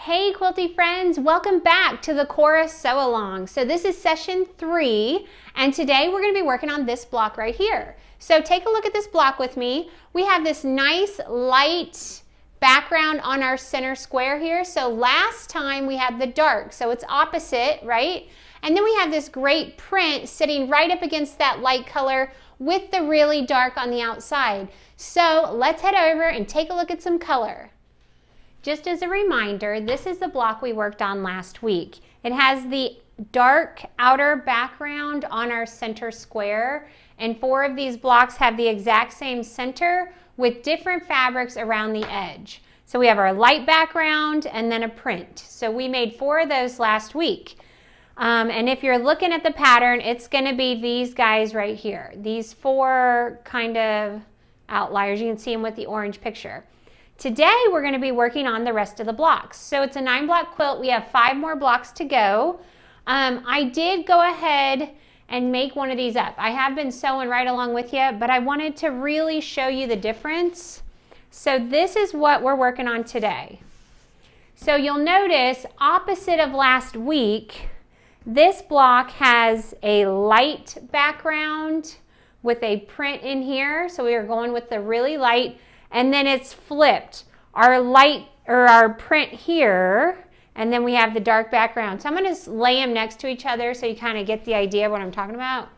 Hey quilty friends, welcome back to the Kora Sew Along. So this is session 3 and today we're going to be working on this block right here. So take a look at this block with me. We have this nice light background on our center square here. So last time we had the dark, so it's opposite, right? And then we have this great print sitting right up against that light color with the really dark on the outside. So let's head over and take a look at some color. Just as a reminder, this is the block we worked on last week. It has the dark outer background on our center square, and 4 of these blocks have the exact same center with different fabrics around the edge. So we have our light background and then a print. So we made 4 of those last week. And if you're looking at the pattern, it's going to be these guys right here. These 4 kind of outliers. You can see them with the orange picture. Today we're going to be working on the rest of the blocks. So it's a 9-block quilt. We have 5 more blocks to go. I did go ahead and make one of these up. I have been sewing right along with you, but I wanted to really show you the difference. So this is what we're working on today. So you'll notice, opposite of last week, this block has a light background with a print in here. So we are going with the really light. And then it's flipped. Our light or our print here, and then we have the dark background. So I'm going to lay them next to each other so you kind of get the idea of what I'm talking about.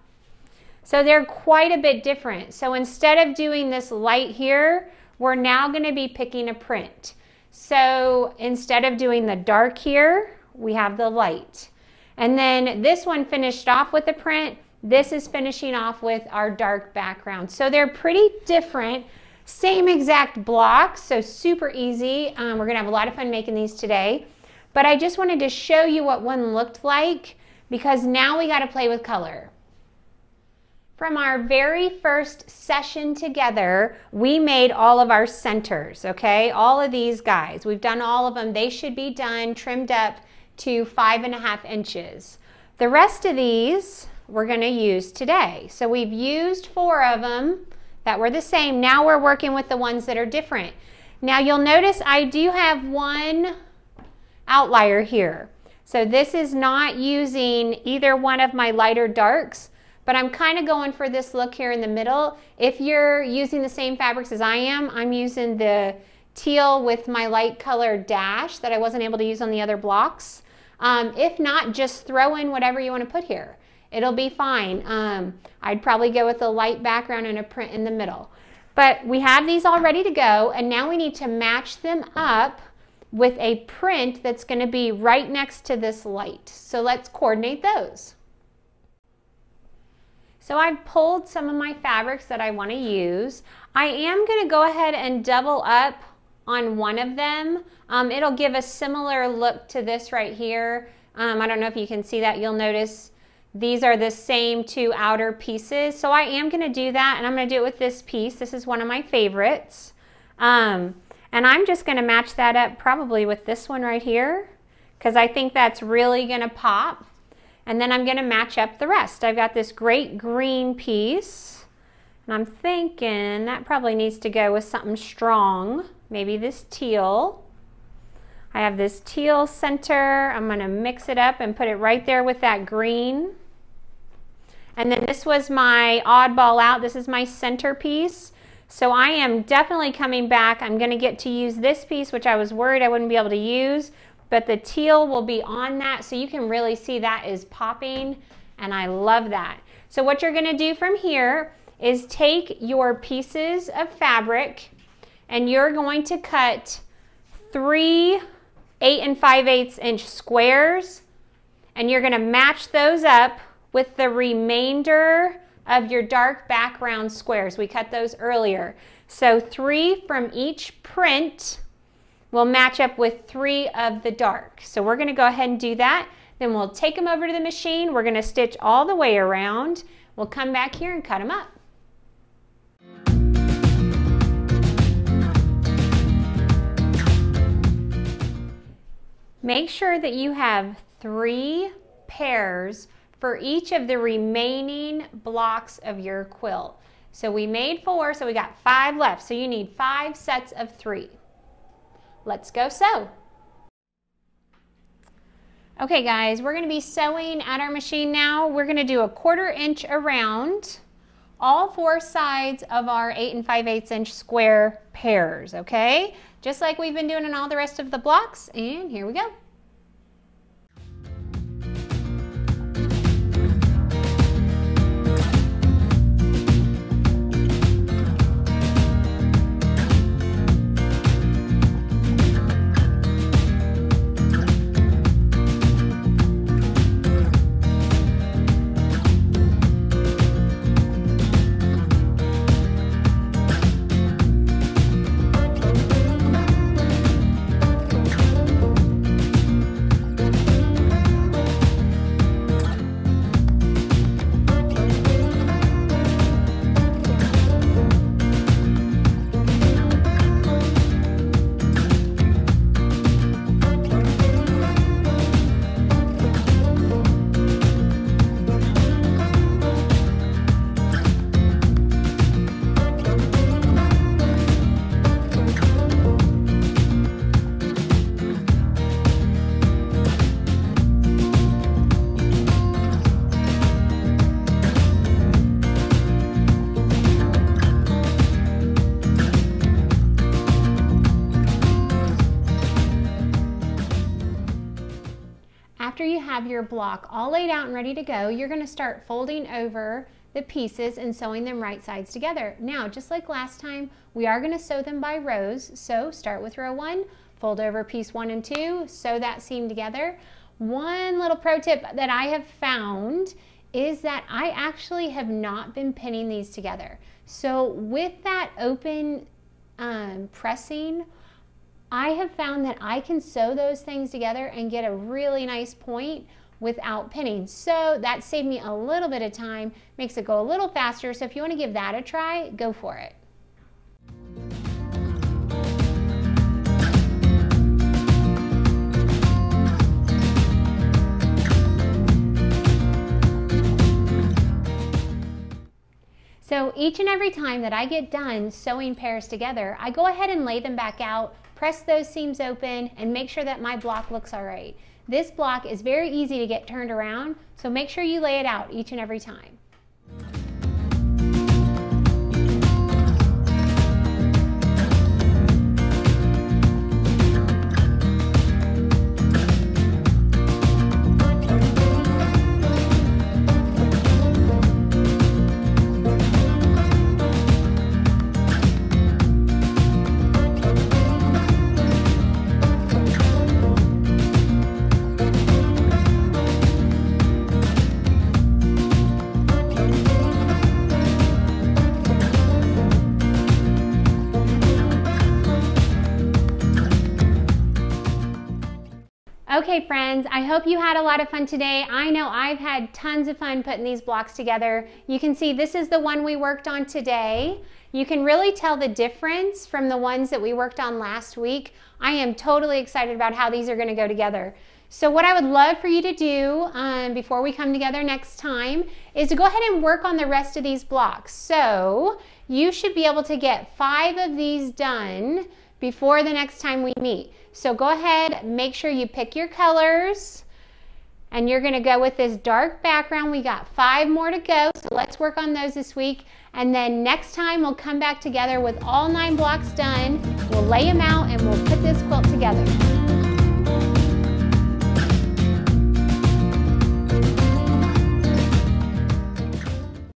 So they're quite a bit different. So instead of doing this light here, we're now going to be picking a print. So instead of doing the dark here, we have the light. And then this one finished off with the print. This is finishing off with our dark background. So they're pretty different. Same exact block, so super easy. We're going to have a lot of fun making these today. But I just wanted to show you what one looked like because now we got to play with color. From our very first session together, we made all of our centers, okay? All of these guys. We've done all of them. They should be done, trimmed up to 5.5 inches. The rest of these we're going to use today. So we've used 4 of them that were the same. Now we're working with the ones that are different. Now you'll notice I do have one outlier here. So this is not using either one of my lighter darks, but I'm kind of going for this look here in the middle. If you're using the same fabrics as I am, I'm using the teal with my light colored dash that I wasn't able to use on the other blocks. If not, just throw in whatever you want to put here. It'll be fine. I'd probably go with a light background and a print in the middle. But we have these all ready to go, and now we need to match them up with a print that's going to be right next to this light. So let's coordinate those. So I've pulled some of my fabrics that I want to use. I am going to go ahead and double up on one of them. It'll give a similar look to this right here. I don't know if you can see that. You'll notice these are the same 2 outer pieces. So I am going to do that, and I'm going to do it with this piece. This is one of my favorites. And I'm just going to match that up probably with this one right here because I think that's really going to pop. And then I'm going to match up the rest. I've got this great green piece, and I'm thinking that probably needs to go with something strong, maybe this teal. I have this teal center. I'm going to mix it up and put it right there with that green. And then this was my oddball out. This is my centerpiece. So I am definitely coming back. I'm going to get to use this piece, which I was worried I wouldn't be able to use. But the teal will be on that, so you can really see that is popping. And I love that. So what you're going to do from here is take your pieces of fabric and you're going to cut 3 8 5/8 inch squares, and you're going to match those up with the remainder of your dark background squares. We cut those earlier. So 3 from each print will match up with 3 of the dark. So we're going to go ahead and do that. Then we'll take them over to the machine. We're going to stitch all the way around. We'll come back here and cut them up. Make sure that you have 3 pairs for each of the remaining blocks of your quilt. So we made 4, so we got 5 left. So you need 5 sets of 3. Let's go sew. Okay guys, we're going to be sewing at our machine now. We're going to do a 1/4 inch around all 4 sides of our 8 5/8 inch square pairs, okay? Just like we've been doing in all the rest of the blocks, and here we go. After you have your block all laid out and ready to go, you're going to start folding over the pieces and sewing them right sides together. Now, just like last time, we are going to sew them by rows. So start with row 1, fold over piece 1 and 2, sew that seam together. One little pro tip that I have found is that I actually have not been pinning these together. So with that open pressing, I have found that I can sew those things together and get a really nice point without pinning. So that saved me a little bit of time, makes it go a little faster. So if you want to give that a try, go for it. So each and every time that I get done sewing pairs together, I go ahead and lay them back out, press those seams open, and make sure that my block looks all right. This block is very easy to get turned around, so make sure you lay it out each and every time. Okay friends, I hope you had a lot of fun today. I know I've had tons of fun putting these blocks together. You can see this is the one we worked on today. You can really tell the difference from the ones that we worked on last week. I am totally excited about how these are going to go together. So what I would love for you to do before we come together next time is to go ahead and work on the rest of these blocks. So you should be able to get 5 of these done before the next time we meet. So go ahead, make sure you pick your colors, and you're going to go with this dark background. We got 5 more to go, so let's work on those this week. And then next time we'll come back together with all 9 blocks done. We'll lay them out and we'll put this quilt together.